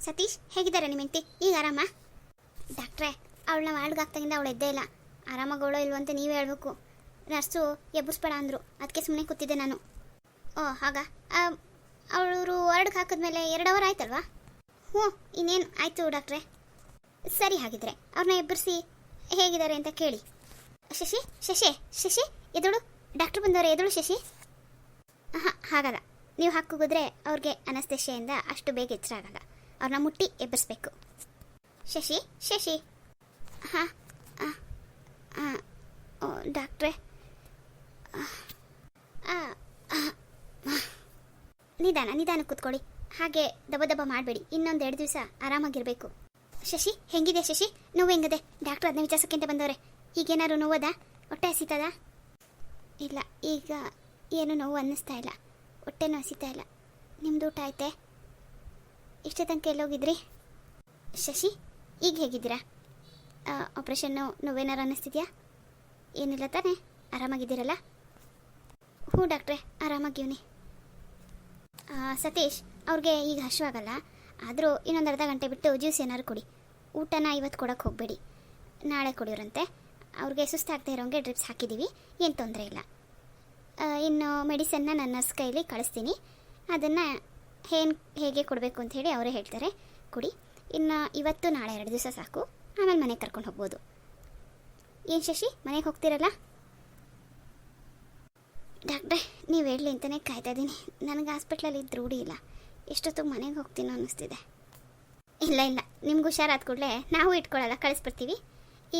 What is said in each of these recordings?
ಸತೀಶ್ ಹೇಗಿದ್ದಾರೆ ನಿಮ್ಮ ಹೆಂಡತಿ? ಈಗ ಆರಾಮ? ಡಾಕ್ಟ್ರೇ, ಅವಳನ್ನ ವಾರ್ಡ್ಗಾಗ್ತಾಗಿಂದ ಅವಳು ಎದ್ದೇ ಇಲ್ಲ. ಆರಾಮಾಗೋಳೋ ಇಲ್ವೋ ಅಂತ ನೀವೇ ಹೇಳ್ಬೇಕು. ನರ್ಸು ಎಬ್ಬರಿಸ್ಬೇಡ ಅಂದರು, ಅದಕ್ಕೆ ಸುಮ್ಮನೆ ಕೂತಿದ್ದೆ ನಾನು. ಓ ಹಾಗ, ಅವರು ವಾರ್ಡ್ಗೆ ಹಾಕಿದ್ಮೇಲೆ 2 ಅವರ್ ಆಯ್ತಲ್ವಾ? ಹ್ಞೂ, ಇನ್ನೇನು ಆಯಿತು ಡಾಕ್ಟ್ರೇ. ಸರಿ, ಹಾಗಿದ್ರೆ ಅವ್ರನ್ನ ಎಬ್ಬರಿಸಿ ಹೇಗಿದ್ದಾರೆ ಅಂತ ಕೇಳಿ. ಶಶಿ ಶಶಿ ಶಶಿ ಎದುಳು, ಡಾಕ್ಟ್ರು ಬಂದವರೆ, ಎದುಳು ಶಶಿ. ಹಾಂ, ಹಾಗಲ್ಲ, ನೀವು ಹಾಕೋಗಿದ್ರೆ ಅವ್ರಿಗೆ ಅನಸ್ತೇಶಿಯಿಂದ ಅಷ್ಟು ಬೇಗ ಎಚ್ಚರ ಆಗಲ್ಲ. ಅವ್ರನ್ನ ಮುಟ್ಟಿ ಎಬ್ಬರಿಸ್ಬೇಕು. ಶಶಿ ಶಶಿ. ಹಾಂ ಹಾಂ, ಓ ಡಾಕ್ಟ್ರೇ, ನಿಧಾನ ಕೂತ್ಕೊಳ್ಳಿ. ಹಾಗೆ ದಬ ಮಾಡಬೇಡಿ. ಇನ್ನೊಂದು 2 ದಿವಸ ಆರಾಮಾಗಿರಬೇಕು. ಶಶಿ ಹೆಂಗಿದೆ ಶಶಿ? ನೋವು ಹೆಂಗದೆ? ಡಾಕ್ಟ್ರು ಅದನ್ನ ವಿಚಾರಿಸೋಕ್ಕೆ ಅಂತ ಬಂದವ್ರೆ. ಈಗೇನಾದ್ರು ನೋವದ? ಹೊಟ್ಟೆ ಹಸಿತದ? ಇಲ್ಲ, ಈಗ ಏನು ನೋವು ಅನ್ನಿಸ್ತಾ ಇಲ್ಲ, ಹೊಟ್ಟೆನೂ ಹಸಿತಾ ಇಲ್ಲ. ನಿಮ್ದು ಊಟ ಆಯ್ತೆ? ಇಷ್ಟೇ ತನಕ ಎಲ್ಲೋಗಿದ್ರಿ? ಶಶಿ ಈಗ ಹೇಗಿದ್ದೀರಾ? ಆಪ್ರೇಷನ್ನು ನೋವೇನಾರು ಅನ್ನಿಸ್ತಿದ್ಯಾ? ಏನಿಲ್ಲ ತಾನೇ? ಆರಾಮಾಗಿದ್ದೀರಲ್ಲ? ಹ್ಞೂ ಡಾಕ್ಟ್ರೇ, ಆರಾಮಾಗಿವ್ನಿ. ಸತೀಶ್ ಅವ್ರಿಗೆ ಈಗ ಹಶ್ವಾಗಲ್ಲ, ಆದರೂ ಇನ್ನೊಂದು ಅರ್ಧ ಗಂಟೆ ಬಿಟ್ಟು ಜ್ಯೂಸ್ ಏನಾದ್ರು ಕೊಡಿ. ಊಟನ ಇವತ್ತು ಕೊಡೋಕ್ಕೆ ಹೋಗಬೇಡಿ, ನಾಳೆ ಕೊಡಿವ್ರಂತೆ. ಅವ್ರಿಗೆ ಸುಸ್ತಾಗ್ತಾ ಇರೋಂಗೆ ಡ್ರಿಪ್ಸ್ ಹಾಕಿದ್ದೀವಿ, ಏನು ತೊಂದರೆ ಇಲ್ಲ. ಇನ್ನು ಮೆಡಿಸನ್ನ ನನ್ನ ನರ್ಸ್ ಕೈಲಿ ಕಳಿಸ್ತೀನಿ, ಅದನ್ನು ಹೇಗೆ ಕೊಡಬೇಕು ಅಂಥೇಳಿ ಅವರೇ ಹೇಳ್ತಾರೆ, ಕೊಡಿ. ಇನ್ನು ಇವತ್ತು ನಾಳೆ 2 ದಿವಸ ಸಾಕು, ಆಮೇಲೆ ಮನೆಗೆ ಕರ್ಕೊಂಡು ಹೋಗ್ಬೋದು. ಏನು ಶಶಿ, ಮನೆಗೆ ಹೋಗ್ತಿರಲ್ಲ? ಡಾಕ್ಟ್ರೇ, ನೀವು ಹೇಳಲಿ ಅಂತಲೇ ಕಾಯ್ತಾ ಇದ್ದೀನಿ. ನನಗೆ ಹಾಸ್ಪಿಟ್ಲಲ್ಲಿ ಇದ್ದು ರೂಢಿ ಇಲ್ಲ, ಎಷ್ಟೊತ್ತಿಗೆ ಮನೆಗೆ ಹೋಗ್ತೀನೋ ಅನ್ನಿಸ್ತಿದೆ. ಇಲ್ಲ, ನಿಮ್ಗೆ ಹುಷಾರಾದ ಕೂಡಲೇ ನಾವು ಇಟ್ಕೊಳ್ಳಲ್ಲ, ಕಳಿಸ್ಬಿಡ್ತೀವಿ.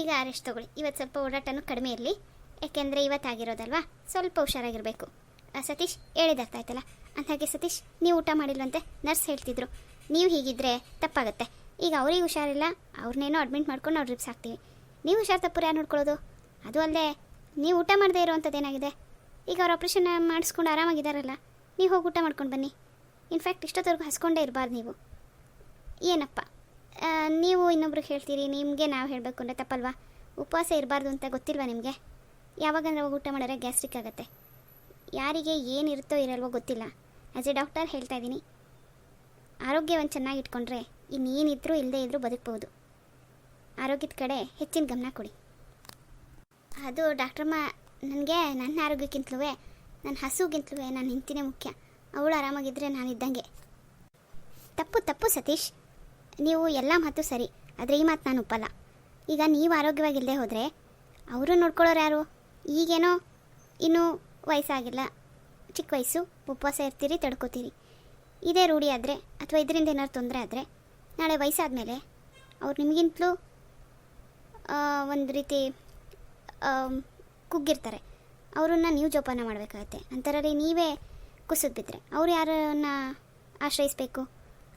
ಈಗ ರೆಸ್ಟ್ ತೊಗೊಳ್ಳಿ. ಇವತ್ತು ಸ್ವಲ್ಪ ಓಡಾಟನೂ ಕಡಿಮೆ ಇರಲಿ, ಯಾಕೆಂದರೆ ಇವತ್ತಾಗಿರೋದಲ್ವಾ, ಸ್ವಲ್ಪ ಹುಷಾರಾಗಿರಬೇಕು. ಸತೀಶ್ ಹೇಳಿದಾಗ್ತಾಯ್ತಲ್ಲ. ಅಂದಾಗೆ ಸತೀಶ್, ನೀವು ಊಟ ಮಾಡಿಲ್ವಂತೆ, ನರ್ಸ್ ಹೇಳ್ತಿದ್ರು. ನೀವು ಹೀಗಿದ್ದರೆ ತಪ್ಪಾಗುತ್ತೆ. ಈಗ ಅವ್ರಿಗೆ ಹುಷಾರಿಲ್ಲ, ಅವ್ರನ್ನೇನೋ ಅಡ್ಮಿಟ್ ಮಾಡ್ಕೊಂಡು ನಾವು ಡ್ರಿಪ್ಸ್ ಹಾಕ್ತೀವಿ. ನೀವು ಹುಷಾರು ತಪ್ಪರು ಯಾರು ನೋಡ್ಕೊಳ್ಳೋದು? ಅದು ಅಲ್ಲದೆ ನೀವು ಊಟ ಮಾಡದೇ ಇರೋವಂಥದ್ದು ಏನಾಗಿದೆ? ಈಗ ಅವ್ರು ಆಪ್ರೇಷನ್ ಮಾಡಿಸ್ಕೊಂಡು ಆರಾಮಾಗಿದ್ದಾರಲ್ಲ, ನೀವು ಹೋಗಿ ಊಟ ಮಾಡ್ಕೊಂಡು ಬನ್ನಿ. ಇನ್ಫ್ಯಾಕ್ಟ್ ಇಷ್ಟೊತ್ತವರೆಗೂ ಹಸ್ಕೊಂಡೇ ಇರಬಾರ್ದು ನೀವು. ಏನಪ್ಪ ನೀವು ಇನ್ನೊಬ್ರಿಗೆ ಹೇಳ್ತೀರಿ, ನಿಮಗೆ ನಾವು ಹೇಳಬೇಕು ಅಂದರೆ ತಪ್ಪಲ್ವಾ? ಉಪವಾಸ ಇರಬಾರ್ದು ಅಂತ ಗೊತ್ತಿಲ್ವಾ ನಿಮಗೆ? ಯಾವಾಗಂದ್ರೆ ಊಟ ಮಾಡಿದ್ರೆ ಗ್ಯಾಸ್ಟ್ರಿಕ್ ಆಗುತ್ತೆ. ಯಾರಿಗೆ ಏನಿರುತ್ತೋ ಇರಲ್ವೋ ಗೊತ್ತಿಲ್ಲ. ಆ್ಯಸ್ ಎ ಡಾಕ್ಟರ್ ಹೇಳ್ತಾ ಇದ್ದೀನಿ, ಆರೋಗ್ಯವನ್ನು ಚೆನ್ನಾಗಿ ಇಟ್ಕೊಂಡ್ರೆ ಇನ್ನೇನಿದ್ರೂ ಇಲ್ಲದೇ ಇದ್ದರೂ ಬದುಕ್ಬೋದು. ಆರೋಗ್ಯದ ಕಡೆ ಹೆಚ್ಚಿನ ಗಮನ ಕೊಡಿ. ಅದು ಡಾಕ್ಟ್ರಮ್ಮ, ನನಗೆ ನನ್ನ ಆರೋಗ್ಯಕ್ಕಿಂತಲೂ ನನ್ನ ಹಸುಗಿಂತಲೂ ನನ್ನ ಹೆಂಡ್ತಿನೇ ಮುಖ್ಯ. ಅವಳು ಆರಾಮಾಗಿದ್ದರೆ ನಾನಿದ್ದಂಗೆ. ತಪ್ಪು ಸತೀಶ್, ನೀವು ಎಲ್ಲ ಮಾತು ಸರಿ, ಆದರೆ ಈ ಮಾತು ನಾನು ಒಪ್ಪಲ್ಲ. ಈಗ ನೀವು ಆರೋಗ್ಯವಾಗಿಲ್ಲದೆ ಹೋದರೆ ಅವರು ನೋಡ್ಕೊಳ್ಳೋರು ಯಾರು? ಈಗೇನೋ ಇನ್ನೂ ವಯಸ್ಸಾಗಿಲ್ಲ, ಚಿಕ್ಕ ವಯಸ್ಸು, ಉಪವಾಸ ಇರ್ತೀರಿ, ತಡ್ಕೋತೀರಿ. ಇದೇ ರೂಢಿ ಆದರೆ ಅಥವಾ ಇದರಿಂದ ಏನಾದ್ರು ತೊಂದರೆ ಆದರೆ ನಾಳೆ ವಯಸ್ಸಾದಮೇಲೆ ಅವ್ರು ನಿಮಗಿಂತಲೂ ಒಂದು ರೀತಿ ಕುಗ್ಗಿರ್ತಾರೆ. ಅವರನ್ನು ನೀವು ಜೋಪಾನ ಮಾಡಬೇಕಾಗತ್ತೆ. ಅಂಥರಲ್ಲಿ ನೀವೇ ಕುಸಿದು ಬಿದ್ದರೆ ಅವ್ರು ಯಾರನ್ನ ಆಶ್ರಯಿಸಬೇಕು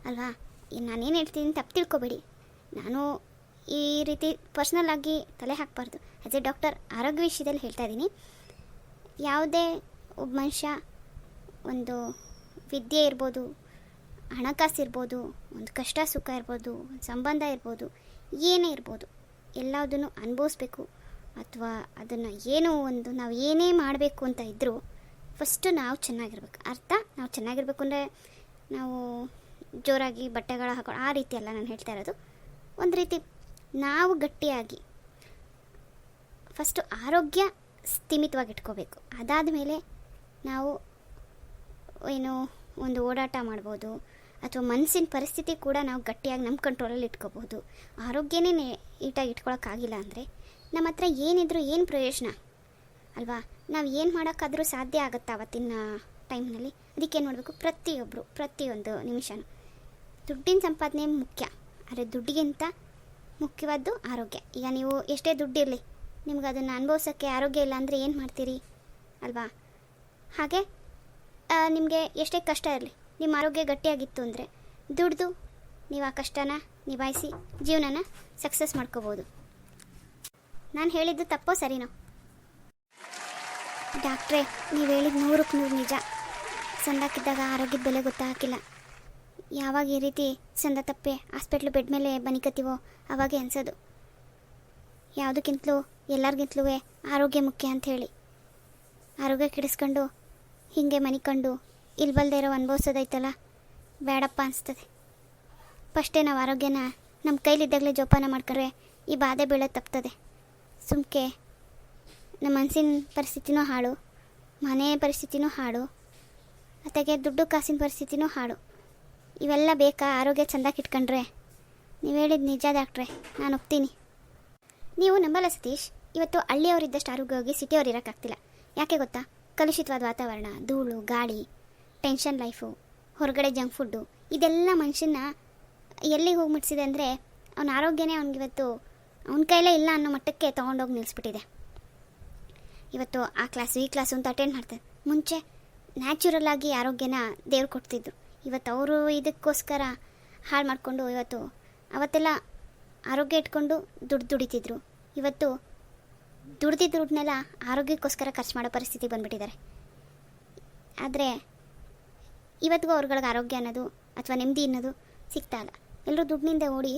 ಅಲ್ವಾ? ನಾನೇನು ಹೇಳ್ತೀನಿ ತಪ್ಪು ತಿಳ್ಕೊಬೇಡಿ. ನಾನು ಈ ರೀತಿ ಪರ್ಸ್ನಲ್ ಆಗಿ ತಲೆ ಹಾಕಬಾರ್ದು. ಆ್ಯಸ್ ಎ ಡಾಕ್ಟರ್ ಆರೋಗ್ಯ ವಿಷಯದಲ್ಲಿ ಹೇಳ್ತಾ ಇದ್ದೀನಿ. ಯಾವುದೇ ಒಬ್ಬ ಮನುಷ್ಯ ಒಂದು ವಿದ್ಯೆ ಇರ್ಬೋದು, ಹಣಕಾಸು ಇರ್ಬೋದು, ಒಂದು ಕಷ್ಟ ಸುಖ ಇರ್ಬೋದು, ಒಂದು ಸಂಬಂಧ ಇರ್ಬೋದು, ಏನೇ ಇರ್ಬೋದು, ಎಲ್ಲದನ್ನು ಅನುಭವಿಸ್ಬೇಕು. ಅಥವಾ ಅದನ್ನು ಏನೋ ಒಂದು ನಾವು ಏನೇ ಮಾಡಬೇಕು ಅಂತ ಇದ್ದರೂ ಫಸ್ಟು ನಾವು ಚೆನ್ನಾಗಿರ್ಬೇಕು. ನಾವು ಚೆನ್ನಾಗಿರ್ಬೇಕು ಅಂದರೆ ನಾವು ಜೋರಾಗಿ ಬಟ್ಟೆಗಳ ಹಾಕೊಂಡು ಆ ರೀತಿ ಅಲ್ಲ ನಾನು ಹೇಳ್ತಾ ಇರೋದು. ಒಂದು ರೀತಿ ನಾವು ಗಟ್ಟಿಯಾಗಿ ಫಸ್ಟು ಆರೋಗ್ಯ ಸ್ಥಿಮಿತವಾಗಿ ಇಟ್ಕೋಬೇಕು. ಅದಾದ ಮೇಲೆ ನಾವು ಏನು ಒಂದು ಓಡಾಟ ಮಾಡ್ಬೋದು, ಅಥವಾ ಮನಸ್ಸಿನ ಪರಿಸ್ಥಿತಿ ಕೂಡ ನಾವು ಗಟ್ಟಿಯಾಗಿ ನಮ್ಮ ಕಂಟ್ರೋಲಲ್ಲಿ ಇಟ್ಕೋಬೋದು. ಆರೋಗ್ಯನೇ ನೀಟಾಗಿ ಇಟ್ಕೊಳಕ್ಕಾಗಿಲ್ಲ ಅಂದರೆ ನಮ್ಮ ಹತ್ರ ಏನಿದ್ರು ಏನು ಪ್ರಯೋಜನ ಅಲ್ವಾ? ನಾವು ಏನು ಮಾಡೋಕ್ಕಾದರೂ ಸಾಧ್ಯ ಆಗುತ್ತಾ ಅವತ್ತಿನ ಟೈಮ್ನಲ್ಲಿ? ಅದಕ್ಕೇನು ಮಾಡಬೇಕು? ಪ್ರತಿಯೊಂದು ನಿಮಿಷನೂ ದುಡ್ಡಿನ ಸಂಪಾದನೆ ಮುಖ್ಯ, ಆದರೆ ದುಡ್ಡಿಗಿಂತ ಮುಖ್ಯವಾದ್ದು ಆರೋಗ್ಯ. ಈಗ ನೀವು ಎಷ್ಟೇ ದುಡ್ಡಿರಲಿ, ನಿಮ್ಗೆ ಅದನ್ನು ಅನುಭವಿಸೋಕ್ಕೆ ಆರೋಗ್ಯ ಇಲ್ಲ ಅಂದರೆ ಏನು ಮಾಡ್ತೀರಿ ಅಲ್ವಾ? ಹಾಗೆ ನಿಮಗೆ ಎಷ್ಟೇ ಕಷ್ಟ ಇರಲಿ, ನಿಮ್ಮ ಆರೋಗ್ಯ ಗಟ್ಟಿಯಾಗಿತ್ತು ಅಂದರೆ ದುಡ್ದು ನೀವು ಆ ಕಷ್ಟನ ನಿಭಾಯಿಸಿ ಜೀವನನ ಸಕ್ಸಸ್ ಮಾಡ್ಕೋಬೋದು. ನಾನು ಹೇಳಿದ್ದು ತಪ್ಪೋ ಸರಿನೋ? ಡಾಕ್ಟ್ರೇ, ನೀವು ಹೇಳಿದ್ದು 100ಕ್ಕೆ 100 ನಿಜ. ಸಂದಾಕಿದ್ದಾಗ ಆರೋಗ್ಯದ ಬೆಲೆ ಗೊತ್ತಾಗಿಲ್ಲ. ಯಾವಾಗ ಈ ರೀತಿ ಸಂದ ತಪ್ಪೆ ಹಾಸ್ಪಿಟ್ಲು ಬೆಡ್ ಮೇಲೆ ಬನಿಕತ್ತೀವೋ ಅವಾಗೆ ಅನ್ಸೋದು ಯಾವುದಕ್ಕಿಂತಲೂ ಎಲ್ಲರಿಗಿಂತಲೂ ಆರೋಗ್ಯ ಮುಖ್ಯ ಅಂಥೇಳಿ. ಆರೋಗ್ಯ ಕೆಡಿಸ್ಕೊಂಡು ಹೀಗೆ ಮನಿಕೊಂಡು ಇಲ್ಬಲ್ದೇ ಇರೋ ಅನುಭವಿಸೋದೈತಲ್ಲ, ಬೇಡಪ್ಪ ಅನಿಸ್ತದೆ. ಫಸ್ಟೇ ನಾವು ಆರೋಗ್ಯನ ನಮ್ಮ ಕೈಲಿದ್ದಾಗಲೇ ಜೋಪಾನ ಮಾಡ್ಕೊಂಡ್ರೆ ಈ ಬಾಧೆ ಬೀಳೋದು ತಪ್ತದೆ. ಸುಮ್ಕೆ ನಮ್ಮ ಮನಸ್ಸಿನ ಪರಿಸ್ಥಿತಿನೂ ಹಾಳು, ಮನೆ ಪರಿಸ್ಥಿತಿನೂ ಹಾಳು, ಜೊತೆಗೆ ದುಡ್ಡು ಕಾಸಿನ ಪರಿಸ್ಥಿತಿನೂ ಹಾಳು. ಇವೆಲ್ಲ ಬೇಕಾ ಆರೋಗ್ಯ ಚೆಂದಾಗಿ ಇಟ್ಕೊಂಡ್ರೆ? ನೀವು ಹೇಳಿದ ನಿಜ ಡಾಕ್ಟ್ರೆ, ನಾನು ಒಪ್ತೀನಿ. ನೀವು ನಂಬಲ್ಲ ಸತೀಶ್, ಇವತ್ತು ಹಳ್ಳಿಯವರಿದ್ದಷ್ಟು ಆರೋಗ್ಯವಾಗಿ ಸಿಟಿಯವ್ರು ಇರೋಕ್ಕಾಗ್ತಿಲ್ಲ. ಯಾಕೆ ಗೊತ್ತಾ? ಕಲುಷಿತವಾದ ವಾತಾವರಣ, ಧೂಳು, ಗಾಳಿ, ಟೆನ್ಷನ್ ಲೈಫು, ಹೊರಗಡೆ ಜಂಕ್ ಫುಡ್ಡು, ಇದೆಲ್ಲ ಮನುಷ್ಯನ ಎಲ್ಲಿಗೆ ಹೋಗಿ ಮುಟ್ಸಿದೆ ಅಂದರೆ ಅವನ ಆರೋಗ್ಯನೇ ಅವನಿಗಿವತ್ತು ಅವನ ಕೈಲೇ ಇಲ್ಲ ಅನ್ನೋ ಮಟ್ಟಕ್ಕೆ ತೊಗೊಂಡೋಗಿ ನಿಲ್ಲಿಸ್ಬಿಟ್ಟಿದೆ. ಇವತ್ತು ಆ ಕ್ಲಾಸು ಈ ಕ್ಲಾಸು ಅಂತ ಅಟೆಂಡ್ ಮಾಡ್ತಾರೆ. ಮುಂಚೆ ನ್ಯಾಚುರಲ್ ಆಗಿ ಆರೋಗ್ಯನ ದೇವ್ರು ಕೊಡ್ತಿದ್ರು. ಇವತ್ತು ಅವರು ಇದಕ್ಕೋಸ್ಕರ ಹಾಳು ಮಾಡಿಕೊಂಡು ಅವತ್ತೆಲ್ಲ ಆರೋಗ್ಯ ಇಟ್ಕೊಂಡು ದುಡಿತಿದ್ರು. ಇವತ್ತು ದುಡ್ದಿದ್ದ ದುಡ್ಡನ್ನೆಲ್ಲ ಆರೋಗ್ಯಕ್ಕೋಸ್ಕರ ಖರ್ಚು ಮಾಡೋ ಪರಿಸ್ಥಿತಿ ಬಂದುಬಿಟ್ಟಿದ್ದಾರೆ. ಆದರೆ ಇವತ್ತಿಗೂ ಅವ್ರಗಳಿಗೆ ಆರೋಗ್ಯ ಅನ್ನೋದು ಅಥವಾ ನೆಮ್ಮದಿ ಅನ್ನೋದು ಸಿಗ್ತಾ ಇಲ್ಲ. ಎಲ್ಲರೂ ದುಡ್ಡಿನಿಂದ ಓಡಿ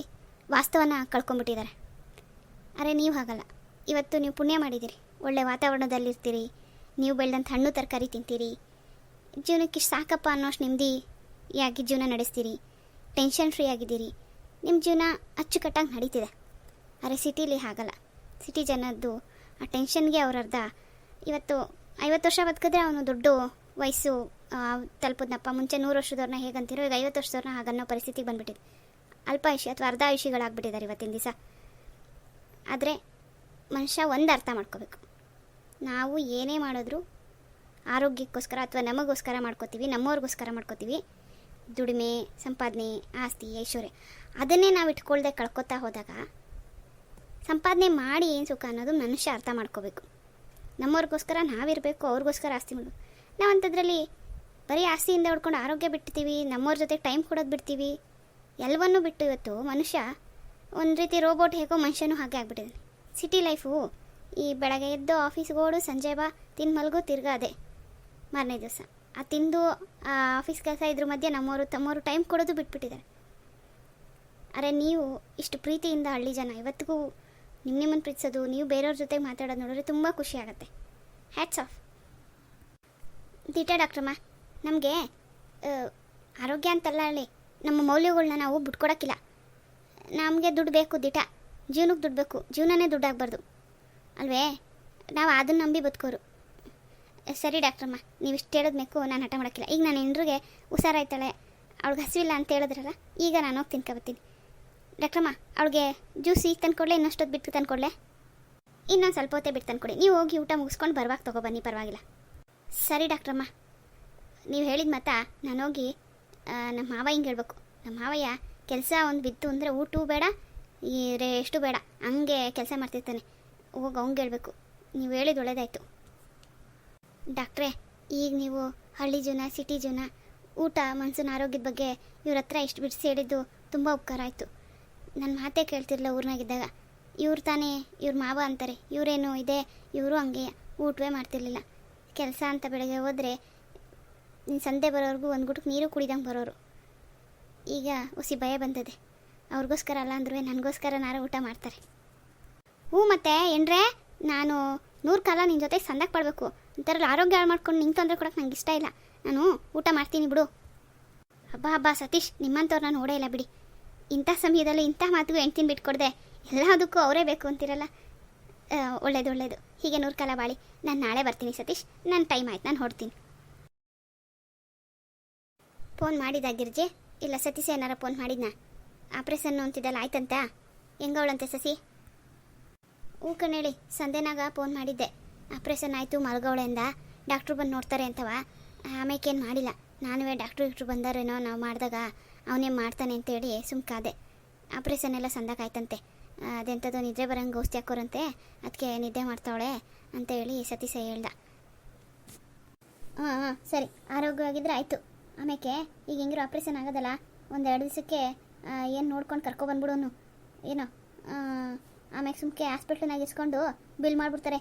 ವಾಸ್ತವನ ಕಳ್ಕೊಂಬಿಟ್ಟಿದ್ದಾರೆ. ಅರೆ ನೀವು ಹಾಗಲ್ಲ. ಇವತ್ತು ನೀವು ಪುಣ್ಯ ಮಾಡಿದ್ದೀರಿ, ಒಳ್ಳೆ ವಾತಾವರಣದಲ್ಲಿರ್ತೀರಿ, ನೀವು ಬೆಳೆದಂಥ ಹಣ್ಣು ತರಕಾರಿ ತಿಂತೀರಿ, ಜೀವನಕ್ಕೆ ಸಾಕಪ್ಪ ಅನ್ನೋಷ್ಟು ನೆಮ್ಮದಿಯಾಗಿ ಜೀವನ ನಡೆಸ್ತೀರಿ, ಟೆನ್ಷನ್ ಫ್ರೀ ಆಗಿದ್ದೀರಿ, ನಿಮ್ಮ ಜೀವನ ಅಚ್ಚುಕಟ್ಟಾಗಿ ನಡೀತಿದೆ. ಅರೆ ಸಿಟೀಲಿ ಹಾಗಲ್ಲ. ಸಿಟಿ ಜನದ್ದು ಆ ಟೆನ್ಷನ್ಗೆ ಅವ್ರರ್ಧ ಇವತ್ತು 50 ವರ್ಷ ಬದುಕಿದ್ರೆ ಅವನು ದೊಡ್ಡ ವಯಸ್ಸು ತಲುಪೋದನಪ್ಪ. ಮುಂಚೆ 100 ವರ್ಷದವ್ರನ್ನ ಹೇಗಂತೀರೋ ಈಗ 50 ವರ್ಷದವ್ರನ್ನ ಹಾಗನ್ನೋ ಪರಿಸ್ಥಿತಿಗೆ ಬಂದುಬಿಟ್ಟಿದೆ. ಅಲ್ಪಾಯುಷಿ ಅಥವಾ ಅರ್ಧ ಆಯುಷಿಗಳಾಗ್ಬಿಟ್ಟಿದ್ದಾರೆ ಇವತ್ತಿನ ದಿವಸ. ಆದರೆ ಮನುಷ್ಯ ಒಂದು ಅರ್ಥ ಮಾಡ್ಕೋಬೇಕು, ನಾವು ಏನೇ ಮಾಡಿದ್ರೂ ಆರೋಗ್ಯಕ್ಕೋಸ್ಕರ ಅಥವಾ ನಮಗೋಸ್ಕರ ಮಾಡ್ಕೋತೀವಿ, ನಮ್ಮವ್ರಿಗೋಸ್ಕರ ಮಾಡ್ಕೋತೀವಿ. ದುಡಿಮೆ, ಸಂಪಾದನೆ, ಆಸ್ತಿ, ಐಶ್ವರ್ಯ ಅದನ್ನೇ ನಾವು ಇಟ್ಕೊಳ್ದೆ ಕಳ್ಕೊತಾ ಹೋದಾಗ ಸಂಪಾದನೆ ಮಾಡಿ ಏನು ಸುಖ ಅನ್ನೋದು ಮನುಷ್ಯ ಅರ್ಥ ಮಾಡ್ಕೋಬೇಕು. ನಮ್ಮವ್ರಿಗೋಸ್ಕರ ನಾವಿರಬೇಕು, ಅವ್ರಿಗೋಸ್ಕರ ಆಸ್ತಿ ಮಾಡಬೇಕು. ನಾವು ಅಂಥದ್ರಲ್ಲಿ ಬರೀ ಆಸ್ತಿಯಿಂದ ಹೊಡ್ಕೊಂಡು ಆರೋಗ್ಯ ಬಿಡ್ತೀವಿ, ನಮ್ಮವ್ರ ಜೊತೆ ಟೈಮ್ ಕೊಡೋದು ಬಿಡ್ತೀವಿ. ಎಲ್ಲವನ್ನೂ ಬಿಟ್ಟು ಇವತ್ತು ಮನುಷ್ಯ ಒಂದು ರೀತಿ ರೋಬೋಟ್ ಹೇಗೋ ಮನುಷ್ಯನೂ ಹಾಗೆ ಆಗ್ಬಿಟ್ಟಿದೆ. ಸಿಟಿ ಲೈಫು ಈ ಬೆಳಗ್ಗೆ ಎದ್ದು ಆಫೀಸ್ಗೆ ಓಡು, ಸಂಜೆ ಬಾ, ತಿಂದು ಮಲಗು, ತಿರ್ಗಾ ಅದೇ ಮಾರನೇ ದಿವಸ ಆ ತಿಂದು ಆ ಆಫೀಸ್ ಕೆಲಸ ಇದ್ರ ಮಧ್ಯೆ ನಮ್ಮವರು ತಮ್ಮವರು ಟೈಮ್ ಕೊಡೋದು ಬಿಟ್ಬಿಟ್ಟಿದ್ದಾರೆ. ಅರೆ ನೀವು ಇಷ್ಟು ಪ್ರೀತಿಯಿಂದ ಹಳ್ಳಿ ಜನ ಇವತ್ತಿಗೂ ನಿಮ್ಮನ್ನು ಪ್ರೀತಿಸೋದು, ನೀವು ಬೇರೆಯವ್ರ ಜೊತೆ ಮಾತಾಡೋದು ನೋಡಿದ್ರೆ ತುಂಬ ಖುಷಿ ಆಗುತ್ತೆ. Hats off. ದಿಟ ಡಾಕ್ಟ್ರಮ್ಮ, ನಮಗೆ ಆರೋಗ್ಯ ಅಂತಲ್ಲ ಹೇಳಿ ನಮ್ಮ ಮೌಲ್ಯಗಳನ್ನ ನಾವು ಬಿಟ್ಕೊಡೋಕ್ಕಿಲ್ಲ. ನಮಗೆ ದುಡ್ಡು ಬೇಕು, ದಿಟ ಜೀವನಕ್ಕೆ ದುಡ್ಡು ಬೇಕು, ಜೀವನನೇ ದುಡ್ಡಾಗಬಾರ್ದು ಅಲ್ವೇ? ನಾವು ಅದನ್ನು ನಂಬಿ ಬದುಕೋರು. ಸರಿ ಡಾಕ್ಟ್ರಮ್ಮ, ನೀವು ಇಷ್ಟು ಹೇಳಿದ್ಮೇಕು ನಾನು ಹಠ ಮಾಡೋಕ್ಕಿಲ್ಲ. ಈಗ ನಾನು ಹೆಂಡ್ರಿಗೆ ಹುಷಾರಾಯ್ತಾಳೆ, ಅವ್ಳಿಗೆ ಹಸಿವಿಲ್ಲ ಅಂತ ಹೇಳಿದ್ರಲ್ಲ, ಈಗ ನಾನು ಹೋಗಿ ತಿನ್ಕೊಬತ್ತೀನಿ. ಡಾಕ್ಟ್ರಮ್ಮ, ಅವಳಿಗೆ ಜ್ಯೂಸ್ ಈಗ ತಂದ್ಕೊಡ್ಲೆ, ಇನ್ನಷ್ಟೊತ್ತು ಬಿಟ್ಟು ತಂದ್ಕೊಡ್ಲೆ? ಇನ್ನೊಂದು ಸ್ವಲ್ಪ ಹೊತ್ತೇ ಬಿಟ್ಟು ತಂದ್ಕೊಡಿ. ನೀವು ಹೋಗಿ ಊಟ ಮುಗಿಸ್ಕೊಂಡು ಬರುವಾಗ ತೊಗೊಬನ್ನಿ, ಪರವಾಗಿಲ್ಲ. ಸರಿ ಡಾಕ್ಟ್ರಮ್ಮ, ನೀವು ಹೇಳಿದ ಮಾತಾ ನಾನು ಹೋಗಿ ನಮ್ಮ ಮಾವ ಹಿಂಗೆ ಹೇಳ್ಬೇಕು. ನಮ್ಮ ಮಾವಯ್ಯ ಕೆಲಸ ಒಂದು ಬಿತ್ತು ಅಂದರೆ ಊಟವೂ ಬೇಡ, ಈ ಎಷ್ಟು ಬೇಡ, ಹಂಗೆ ಕೆಲಸ ಮಾಡ್ತಿರ್ತಾನೆ. ಹೋಗಿ ಅವ್ನಿಗೆ ಹೇಳ್ಬೇಕು. ನೀವು ಹೇಳಿದ್ದು ಒಳ್ಳೇದಾಯಿತು ಡಾಕ್ಟ್ರೇ. ಈಗ ನೀವು ಹಳ್ಳಿ ಜೀವನ, ಸಿಟಿ ಜೀವನ, ಊಟ, ಮನಸ್ಸಿನ ಆರೋಗ್ಯದ ಬಗ್ಗೆ ಇವ್ರ ಹತ್ರ ಇಷ್ಟು ಬಿಡಿಸಿ ಹೇಳಿದ್ದು ತುಂಬ ಉಪಕಾರ ಆಯಿತು. ನನ್ನ ಮಾತೇ ಕೇಳ್ತಿರಲಿಲ್ಲ ಊರಿನಾಗಿದ್ದಾಗ. ಇವ್ರು ತಾನೇ ಇವ್ರ ಮಾವ ಅಂತಾರೆ, ಇವರೇನು ಇದೆ, ಇವರು ಹಂಗೆ ಊಟವೇ ಮಾಡ್ತಿರ್ಲಿಲ್ಲ. ಕೆಲಸ ಅಂತ ಬೆಳಗ್ಗೆ ಹೋದರೆ ನೀನು ಸಂತೆ ಬರೋರ್ಗೂ ಒಂದು ಗುಟಕ್ಕೆ ನೀರು ಕುಡಿದಂಗೆ ಬರೋರು. ಈಗ ಹುಸಿ ಭಯ ಬಂದದೆ. ಅವ್ರಿಗೋಸ್ಕರ ಅಲ್ಲ ಅಂದ್ರೂ ನನಗೋಸ್ಕರನಾರು ಊಟ ಮಾಡ್ತಾರೆ. ಹ್ಞೂ ಮತ್ತೆ ಏನ್ರೇ, ನಾನು 100 ಕಾಲ ನಿನ್ನ ಜೊತೆ ಸಂದಕ್ಕೆ ಪಡಬೇಕು ಅಂತಾರಲ್ಲ, ಆರೋಗ್ಯ ಹಾಳು ಮಾಡ್ಕೊಂಡು ನಿಂಗೆ ತೊಂದರೆ ಕೊಡೋಕೆ ನಂಗೆ ಇಷ್ಟ ಇಲ್ಲ. ನಾನು ಊಟ ಮಾಡ್ತೀನಿ ಬಿಡು. ಹಬ್ಬ ಸತೀಶ್, ನಿಮ್ಮಂಥವ್ರು ನಾನು ನೋಡೇ ಇಲ್ಲ ಬಿಡಿ. ಇಂಥ ಸಮಯದಲ್ಲಿ ಇಂಥ ಮಾತಿಗೂ ಹೆಂಡ್ತೀನಿ ಬಿಟ್ಕೊಡ್ದೆ, ಎಲ್ಲದಕ್ಕೂ ಅವರೇ ಬೇಕು ಅಂತಿರಲ್ಲ. ಒಳ್ಳೇದು. ಹೀಗೆ 100 ಕಾಲ ಬಾಳಿ. ನಾನು ನಾಳೆ ಬರ್ತೀನಿ ಸತೀಶ್, ನನ್ನ ಟೈಮ್ ಆಯ್ತು, ನಾನು ಹೊಡ್ತೀನಿ. ಫೋನ್ ಮಾಡಿದ ಗಿರ್ಜೆ? ಇಲ್ಲ ಸತೀಶ ಏನಾರ ಫೋನ್ ಮಾಡಿದ್ನಾ? ಆಪ್ರೇಷನ್ನು ಅಂತಿದ್ದಲ್ಲ, ಆಯ್ತಂತ? ಹೆಂಗವಳಂತೆ ಸಸಿ? ಹ್ಞೂ ಕಣೇಳಿ, ಸಂದೇನಾಗ ಫೋನ್ ಮಾಡಿದ್ದೆ. ಆಪ್ರೇಷನ್ ಆಯಿತು, ಮಲ್ಗವಳೆ ಅಂದ. ಡಾಕ್ಟ್ರು ಬಂದು ನೋಡ್ತಾರೆ ಅಂತವ. ಆಮೇಕೇನು ಮಾಡಿಲ್ಲ. ನಾನುವೇ ಡಾಕ್ಟ್ರು ಬಂದಾರೇನೋ ನಾವು ಮಾಡಿದಾಗ ಅವನೇ ಮಾಡ್ತಾನೆ ಅಂತೇಳಿ ಸುಮ್ಕಾದೆ. ಆಪ್ರೇಷನ್ ಎಲ್ಲ ಸಂದಾಕಾಯ್ತಂತೆ. ಅದೆಂಥದ್ದು ನಿದ್ರೆ ಬರೋಂಗೆ ಔಷಧಿ ಹಾಕೋರಂತೆ, ಅದಕ್ಕೆ ನಿದ್ದೆ ಮಾಡ್ತಾವಳೆ ಅಂತ ಹೇಳಿ ಸತೀಶ ಹೇಳ್ದ. ಹಾಂ ಸರಿ, ಆರೋಗ್ಯವಾಗಿದ್ದರೆ ಆಯಿತು. ಆಮೇಲೆ ಈಗ ಹೆಂಗಿರೋ ಆಪ್ರೇಷನ್ ಆಗೋದಲ್ಲ, 1-2 ದಿವಸಕ್ಕೆ ಏನು ನೋಡ್ಕೊಂಡು ಕರ್ಕೊಬಂದ್ಬಿಡೋನು ಏನೋ. ಆಮೇಲೆ ಸುಮ್ಕೆ ಹಾಸ್ಪಿಟ್ಲ್ನಾಗ ಇಸ್ಕೊಂಡು ಬಿಲ್ ಮಾಡಿಬಿಡ್ತಾರೆ.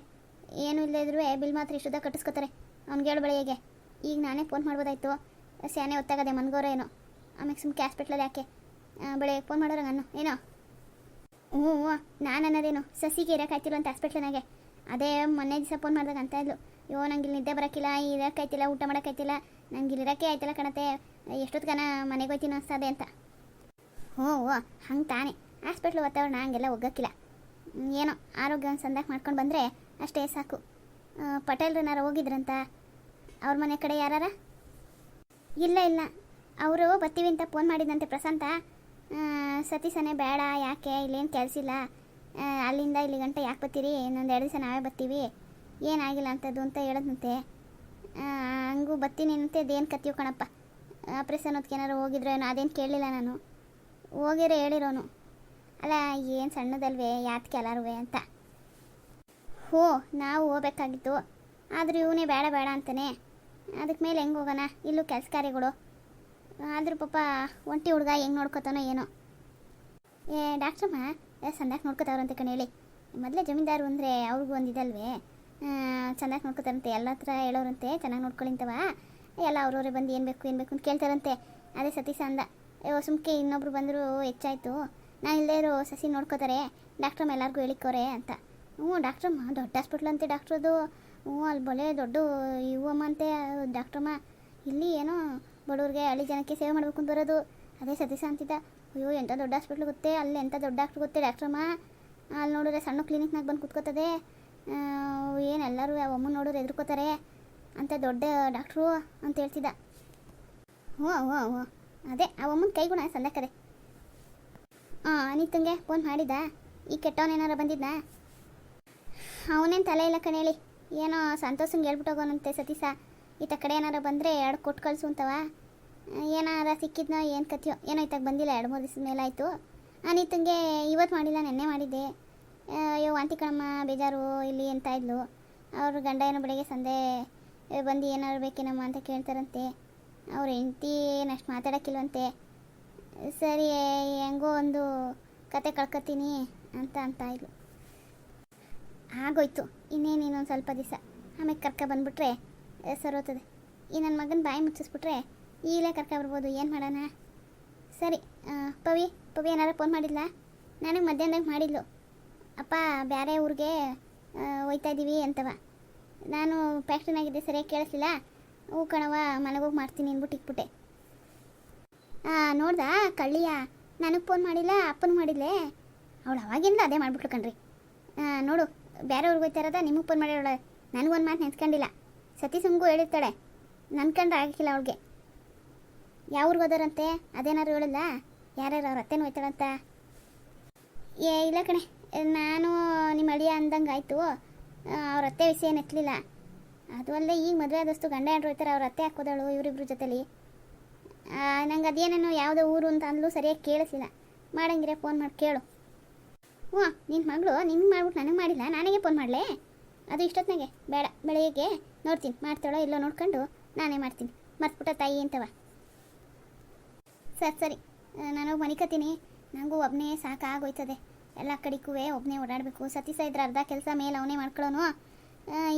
ಏನೂ ಇಲ್ಲದೇ ಇದ್ರೂ ಬಿಲ್ ಮಾತ್ರ ಇಷ್ಟುದ ಕಟ್ಟಿಸ್ಕೊತಾರೆ. ಅವ್ನಿಗೆ ಹೇಳು ಬೆಳೆಗೆ. ಈಗ ನಾನೇ ಫೋನ್ ಮಾಡ್ಬೋದಾಯ್ತು, ಸ್ಯಾನೆ ಹೊತ್ತಾಗದೆ ಮನ್ಗೋರ ಏನೋ. ಆಮೇಲೆ ಸುಮ್ಕೆ ಹಾಸ್ಪಿಟ್ಲಲ್ಲಿ ಯಾಕೆ ಬೆಳಗ್ಗೆ ಫೋನ್ ಮಾಡೋರ ನಾನು ಏನೋ. ಹ್ಞೂ ನಾನು ಅನ್ನೋದೇನು, ಸಸಿಗೆ ಇರೋಕ್ಕಾಯ್ತಿಲ್ಲ ಅಂತ ಹಾಸ್ಪಿಟ್ಲ್ನಾಗೆ. ಅದೇ ಮೊನ್ನೆ ದಿವಸ ಫೋನ್ ಮಾಡಿದಾಗ ಅಂತ ಇದ್ಲು, ಅಯ್ಯೋ ನಂಗೆ ಇಲ್ಲಿ ನಿದ್ದೆ ಬರೋಕ್ಕಿಲ್ಲ, ಇರೋಕ್ಕಾಯ್ತಿಲ್ಲ, ಊಟ ಮಾಡೋಕ್ಕಾಯ್ತಿಲ್ಲ, ನಂಗೆ ಇಲ್ಲಿ ಇರೋಕ್ಕೆ ಆಯ್ತಲ್ಲ ಕಣತೆ, ಎಷ್ಟೊತ್ತಿಗನ ಮನೆಗೆ ಹೋಯ್ತೀನಿ ಅನಿಸ್ತದೆ ಅಂತ. ಹ್ಞೂ ಓ ಹಂಗೆ ತಾನೆ ಹಾಸ್ಪಿಟ್ಲ್ ವಾತಾವರಣ ಹಂಗೆಲ್ಲ ಒಗ್ಗಕ್ಕಿಲ್ಲ. ಏನೋ ಆರೋಗ್ಯ ಸಂದಾಕ ಮಾಡ್ಕೊಂಡು ಬಂದರೆ ಅಷ್ಟೇ ಸಾಕು. ಪಟೇಲ್ರನಾರ ಹೋಗಿದ್ರಂತ ಅವ್ರ ಮನೆ ಕಡೆ ಯಾರಾರ? ಇಲ್ಲ ಇಲ್ಲ, ಅವರು ಬರ್ತೀವಿ ಅಂತ ಫೋನ್ ಮಾಡಿದಂತೆ ಪ್ರಶಾಂತ. ಸತೀಸನೇ ಬೇಡ, ಯಾಕೆ ಇಲ್ಲೇನು ಕೆಲಸ ಇಲ್ಲ, ಅಲ್ಲಿಂದ ಇಲ್ಲಿ ಗಂಟೆ ಯಾಕೆ ಬರ್ತೀರಿ, ಇನ್ನೊಂದು 2 ದಿವಸ ನಾವೇ ಬರ್ತೀವಿ, ಏನಾಗಿಲ್ಲ ಅಂಥದ್ದು ಅಂತ ಹೇಳೋದಂತೆ. ಹಂಗೂ ಬರ್ತೀನಿ ಅಂತೆ. ಅದೇನು ಕತ್ತೀವಿ ಕಣಪ್ಪ, ಆಪ್ರೇಷನ್ ಹೊತ್ತಿಗೆ ಏನಾರು ಹೋಗಿದ್ರು ಏನೋ, ಅದೇನು ಕೇಳಲಿಲ್ಲ ನಾನು. ಹೋಗಿರೋ ಹೇಳಿರೋನು ಅಲ್ಲ, ಏನು ಸಣ್ಣದಲ್ವೇ ಯಾತಕ್ಕೆ ಎಲ್ಲಾರುವೆ ಅಂತ. ಹೋ ನಾವು ಹೋಗ್ಬೇಕಾಗಿತ್ತು, ಆದರೂ ಇವನೇ ಬೇಡ ಬೇಡ ಅಂತಾನೆ. ಅದಕ್ಕೆ ಮೇಲೆ ಹೆಂಗೆ ಹೋಗೋಣ, ಇಲ್ಲೂ ಕೆಲಸ ಕಾರ್ಯಗಳು. ಆದರೂ ಪಾಪ ಒಂಟಿ ಹುಡುಗ ಹೆಂಗೆ ನೋಡ್ಕೊತಾನೋ ಏನೋ. ಡಾಕ್ಟ್ರಮ್ಮ ಸಂದಾಕ ನೋಡ್ಕೊತಾವ್ರಂತೆ ಕಣ್ ಹೇಳಿ. ಮೊದಲೇ ಜಮೀನ್ದಾರು ಅಂದರೆ ಅವ್ರಿಗೂ ಒಂದಿದಲ್ವೇ, ಚೆಂದಾಗಿ ನೋಡ್ಕೊತಾರಂತೆ. ಎಲ್ಲ ಹತ್ರ ಹೇಳೋರಂತೆ ಚೆನ್ನಾಗಿ ನೋಡ್ಕೊಳಿಂತವ, ಎಲ್ಲ ಅವ್ರವ್ರೆ ಬಂದು ಏನು ಬೇಕು ಅಂತ ಕೇಳ್ತಾರಂತೆ. ಅದೇ ಸತೀಶ ಅಂದ, ಸುಮ್ಕೆ ಇನ್ನೊಬ್ರು ಬಂದರೂ ಹೆಚ್ಚಾಯಿತು, ನಾನು ಇಲ್ಲದೇ ಇರೋ ಸಸಿ ನೋಡ್ಕೋತಾರೆ, ಡಾಕ್ಟ್ರಮ್ಮ ಎಲ್ಲರಿಗೂ ಹೇಳಿಕೋರೆ ಅಂತ. ಹ್ಞೂ ಡಾಕ್ಟ್ರಮ್ಮ ದೊಡ್ಡ ಹಾಸ್ಪಿಟ್ಲ್ ಅಂತೆ ಡಾಕ್ಟ್ರದು. ಹ್ಞೂ ಅಲ್ಲಿ ಬೊಲೆ ದೊಡ್ಡ ಅಮ್ಮ ಅಂತೆ ಡಾಕ್ಟ್ರಮ್ಮ. ಇಲ್ಲಿ ಏನೋ ಬಡವ್ರಿಗೆ ಹಳ್ಳಿ ಜನಕ್ಕೆ ಸೇವೆ ಮಾಡಬೇಕು ಅಂತ ಬರೋದು. ಅದೇ ಸತೀಶ ಅಂತಿದ್ದ. ಅಯ್ಯೋ ಎಂಥ ದೊಡ್ಡ ಹಾಸ್ಪಿಟ್ಲ್ ಗೊತ್ತೇ, ಅಲ್ಲಿ ಎಂಥ ದೊಡ್ಡ ಡಾಕ್ಟ್ರ್ ಗೊತ್ತೇ ಡಾಕ್ಟ್ರಮ್ಮ. ಅಲ್ಲಿ ನೋಡಿದ್ರೆ ಸಣ್ಣ ಕ್ಲಿನಿಕ್ನಾಗ ಬಂದು ಕೂತ್ಕೋತದೆ, ಏನೆಲ್ಲರೂ ಆ ಅಮ್ಮನ ನೋಡಿದ್ರೆ ಎದುರ್ಕೋತಾರೆ ಅಂತ ದೊಡ್ಡ ಡಾಕ್ಟ್ರು ಅಂತ ಹೇಳ್ತಿದ್ದ. ಹ್ಞೂ ಹ್ಞೂ ಹ್ಞೂ ಅದೇ ಆ ಅಮ್ಮನ ಕೈಗುಣ ಸಂದಕ್ಕದೆ. ಅನಿತಂಗೆ ಫೋನ್ ಮಾಡಿದ್ದ, ಈ ಕೆಟ್ಟವನೇನಾರ ಬಂದಿದ್ದ? ಅವನೇನು ತಲೆ ಇಲ್ಲ ಕಣೇಳಿ, ಏನೋ ಸಂತೋಷಂಗೆ ಹೇಳ್ಬಿಟ್ಟು ಹೋಗೋನಂತೆ ಸತೀಶ. ಈತ ಕಡೆ ಏನಾರ ಬಂದರೆ 2 ಕೊಟ್ಟು ಕಳಿಸು ಅಂತವ. ಏನಾರ ಸಿಕ್ಕಿದ್ನೋ ಏನು ಕಥೆಯೋ, ಏನೋ ಇತ್ತಾಗ ಬಂದಿಲ್ಲ, 2-3 ದಿವಸದ ಮೇಲಾಯಿತು. ಅನಿತಂಗೆ ಇವತ್ತು ಮಾಡಿಲ್ಲ, ನೆನ್ನೆ ಮಾಡಿದ್ದೆ. ಅಯ್ಯೋ ವಾಂತಿ ಕಣಮ್ಮ ಬೇಜಾರು ಇಲ್ಲಿ ಅಂತ ಇದ್ಲು. ಅವ್ರ ಗಂಡ ಏನೋ ಬೆಳಗ್ಗೆ ಸಂದೆ ಬಂದು ಏನಾರು ಬೇಕೇನಮ್ಮ ಅಂತ ಕೇಳ್ತಾರಂತೆ. ಅವ್ರ ಹೆಂಡತಿ ಏನಷ್ಟು ಮಾತಾಡೋಕ್ಕಿಲ್ವಂತೆ. ಸರಿ ಹೆಂಗೋ ಒಂದು ಕತೆ ಕಳ್ಕೊತೀನಿ ಅಂತ ಇದ್ಲು. ಆಗೋಯ್ತು, ಇನ್ನೊಂದು ಸ್ವಲ್ಪ ದಿವಸ ಆಮೇಲೆ ಬಂದುಬಿಟ್ರೆ ಸರೋತದೆ. ಈ ನನ್ನ ಮಗನ ಬಾಯಿ ಮುಚ್ಚಿಸ್ಬಿಟ್ರೆ ಈಗಲೇ ಬರ್ಬೋದು, ಏನು ಮಾಡೋಣ. ಸರಿ ಪವಿ ಏನಾರು ಫೋನ್ ಮಾಡಿದ್ಲಾ? ನನಗೆ ಮಧ್ಯಾಹ್ನದಾಗ ಮಾಡಿದ್ಲು, ಅಪ್ಪ ಬೇರೆ ಊರಿಗೆ ಹೋಯ್ತಾ ಇದ್ದೀವಿ ಅಂತವ. ನಾನು ಫ್ಯಾಕ್ಟ್ರಿನಾಗಿದ್ದೆ, ಸರಿಯಾಗಿ ಕೇಳಿಸ್ಲಿಲ್ಲ. ಹೂ ಕಣವ ಮನೆಗೋಗಿ ಮಾಡ್ತೀನಿ ಅಂದ್ಬಿಟ್ಟು ಇಕ್ಬಿಟ್ಟೆ. ನೋಡ್ದಾ ಕಳ್ಳಿಯ, ನನಗೆ ಫೋನ್ ಮಾಡಿಲ್ಲ, ಅಪ್ಪನ ಮಾಡಿದ್ಲೆ. ಅವಳು ಅವಾಗಿಂದ ಅದೇ ಮಾಡಿಬಿಟ್ಲು ಕಣ್ರಿ. ನೋಡು ಬೇರೆ ಊರಿಗೆ ಹೋಯ್ತಾ ಇರೋದ, ನಿಮಗೆ ಫೋನ್ ಮಾಡಿರೋಳ. ನನಗೊಂದು ಮಾತು ನೆನ್ಸ್ಕೊಂಡಿಲ್ಲ, ಸತೀಶಂಗೂ ಹೇಳಿರ್ತಾಳೆ, ನನ್ಕಂಡ್ರೆ ಆಗಿಲ್ಲ ಅವಳಿಗೆ. ಯಾವ ಊರಿಗೆ ಹೋದರಂತೆ ಅದೇನಾದ್ರು ಹೇಳಿಲ್ಲ? ಯಾರ್ಯಾರು ಅವ್ರ ಅತ್ತೆನೂ ಹೋಯ್ತಾಳಂತ? ಇಲ್ಲ ಕಣೆ, ನಾನು ನಿಮ್ಮ ಅಳಿಯ ಅಂದಂಗೆ ಆಯಿತು. ಅವ್ರ ಅತ್ತೆ ವಿಷಯ ಏನು ಎತ್ತಲಿಲ್ಲ. ಅದು ಅಲ್ಲದೆ ಈಗ ಮದುವೆ ಆದಷ್ಟು ಗಂಡ ಹೆಂಡ್ರು ಹೋಯ್ತಾರೆ, ಅವ್ರ ಅತ್ತೆ ಹಾಕೋದಳು ಇವರಿಬ್ರು ಜೊತೆಲಿ. ನಂಗೆ ಅದೇನೇನೋ ಯಾವುದೋ ಊರು ಅಂತ ಅಂದ್ಲು, ಸರಿಯಾಗಿ ಕೇಳಿಸಿಲ್ಲ. ಮಾಡಂಗಿರೆ ಫೋನ್ ಮಾಡಿ ಕೇಳು. ಹ್ಞೂ ನಿನ್ನ ಮಗಳು ನಿನ್ಗೆ ಮಾಡ್ಬಿಟ್ಟು ನನಗೆ ಮಾಡಿಲ್ಲ, ನಾನೇ ಫೋನ್ ಮಾಡಲೇ? ಅದು ಇಷ್ಟೊತ್ತಿನಾಗೆ ಬೇಡ, ಬೆಳಗ್ಗೆ ನೋಡ್ತೀನಿ ಮಾಡ್ತಾಳೋ ಇಲ್ಲೋ ನೋಡ್ಕೊಂಡು ನಾನೇ ಮಾಡ್ತೀನಿ. ಮರ್ತ್ಬಿಟ್ಟ ತಾಯಿ ಅಂತವ. ಸರಿ ನಾನು ಮನಿಕತ್ತೀನಿ, ನನಗೂ ಒಬ್ಬನೇ ಸಾಕಾಗೋಯ್ತದೆ. ಎಲ್ಲ ಕಡೆಗೂ ಒಬ್ಬನೇ ಓಡಾಡಬೇಕು. ಸತೀಶ ಇದ್ರೆ ಅರ್ಧ ಕೆಲಸ ಮೇಲೆ ಅವನೇ ಮಾಡ್ಕೊಳ್ಳೋನು.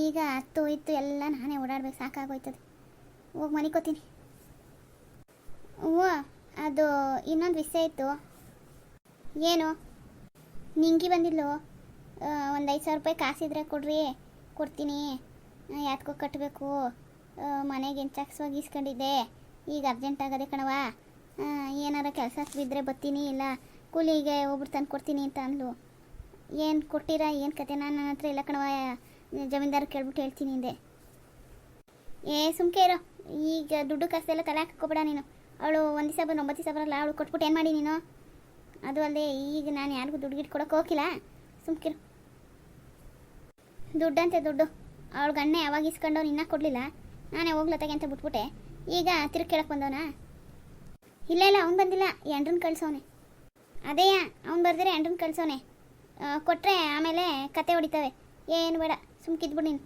ಈಗ 10 ಇತ್ತು ಎಲ್ಲ ನಾನೇ ಓಡಾಡ್ಬೇಕು, ಸಾಕಾಗೋಯ್ತದೆ. ಹೋಗಿ ಮನಿಕೋತೀನಿ. ಹ್ಞೂ ಅದು ಇನ್ನೊಂದು ವಿಷಯ ಇತ್ತು. ಏನು? ನಿಂಗಿ ಬಂದಿದ್ಲು, ಒಂದು 5,000 ರೂಪಾಯಿ ಕಾಸಿದ್ರೆ ಕೊಡ್ರಿ, ಕೊಡ್ತೀನಿ, ಯಾತ್ಕೋ ಕಟ್ಟಬೇಕು, ಮನೆಗೆ ಎಂಚಾಕ್ಸ್ವಾಗಿ ಇಸ್ಕೊಂಡಿದ್ದೆ, ಈಗ ಅರ್ಜೆಂಟ್ ಆಗದೆ ಕಣವ, ಏನಾರ ಕೆಲಸ ಬಿದ್ದರೆ ಬರ್ತೀನಿ, ಇಲ್ಲ ಕೂಲಿಗೆ ಒಬ್ರು ತಂದು ಕೊಡ್ತೀನಿ ಅಂತ ಅಂದ್ಲು. ಏನು ಕೊಟ್ಟಿರಾ ಏನು ಕತೆ? ನಾನು ನನ್ನ ಹತ್ರ ಇಲ್ಲ ಕಣವ, ಜಮೀನ್ದಾರ ಕೇಳ್ಬಿಟ್ಟು ಹೇಳ್ತೀನಿ ಹಿಂದೆ. ಸುಮ್ಕೆ ಇರೋ, ಈಗ ದುಡ್ಡು ಕಾಸೆಲ್ಲ ತಲೆ ಹಾಕೋಬೇಡ ನೀನು. ಅವಳು 1 ದಿವಸ ಬಂದು 9 ದಿವಸ ಬರಲ್ಲ, ಅವಳು ಕೊಟ್ಬಿಟ್ಟು ಏನು ಮಾಡಿ ನೀನು? ಅದು ಅಲ್ಲದೆ ಈಗ ನಾನು ಯಾರಿಗೂ ದುಡ್ಡು ಗಿಟ್ಟು ಕೊಡೋಕೆ ಹೋಗಿಲ್ಲ, ಸುಮ್ಕಿರು. ದುಡ್ಡಂತೆ ದುಡ್ಡು ಅವಳು ಗಣ್ಣ ಯಾವಾಗ ಇಸ್ಕೊಂಡವ್ನು ಇನ್ನೂ ಕೊಡಲಿಲ್ಲ, ನಾನೇ ಹೋಗ್ಲತ್ತಾಗೆ ಅಂತ ಬಿಟ್ಬಿಟ್ಟೆ. ಈಗ ತಿರುಗಿ ಕೇಳಕ್ಕೆ ಬಂದವನಾ? ಇಲ್ಲ ಅವ್ನು ಬಂದಿಲ್ಲ, ಎಂಡ್ರನ್ನ ಕಳ್ಸೋನೆ. ಅದೇಯ ಅವ್ನು ಬರ್ದಿರೆ ಎಂಡ್ರನ್ನ ಕಳ್ಸೋನೆ. ಕೊಟ್ಟರೆ ಆಮೇಲೆ ಕತೆ ಹೊಡಿತವೆ. ಏನು ಬೇಡ, ಸುಮ್ಕಿದ್ಬಿಡು ನೀನು.